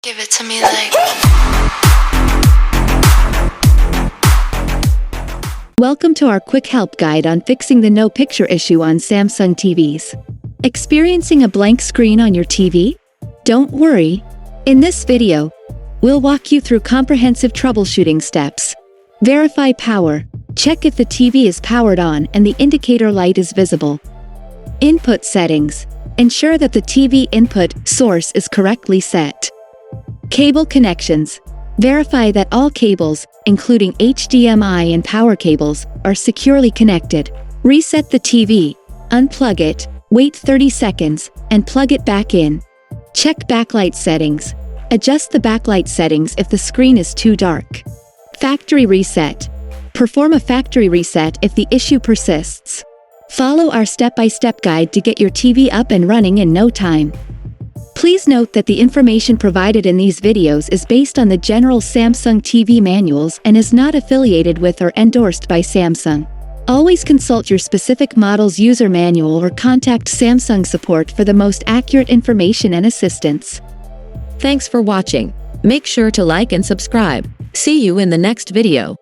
Give it to me like. Welcome to our quick help guide on fixing the no picture issue on Samsung TVs. Experiencing a blank screen on your TV? Don't worry. In this video, we'll walk you through comprehensive troubleshooting steps. Verify power. Check if the TV is powered on and the indicator light is visible. Input settings. Ensure that the TV input source is correctly set. Cable connections. Verify that all cables, including HDMI and power cables, are securely connected. Reset the TV. Unplug it, wait 30 seconds, and plug it back in. Check backlight settings. Adjust the backlight settings if the screen is too dark. Factory reset. Perform a factory reset if the issue persists. Follow our step-by-step guide to get your TV up and running in no time. Please note that the information provided in these videos is based on the general Samsung TV manuals and is not affiliated with or endorsed by Samsung. Always consult your specific model's user manual or contact Samsung support for the most accurate information and assistance. Thanks for watching. Make sure to like and subscribe. See you in the next video.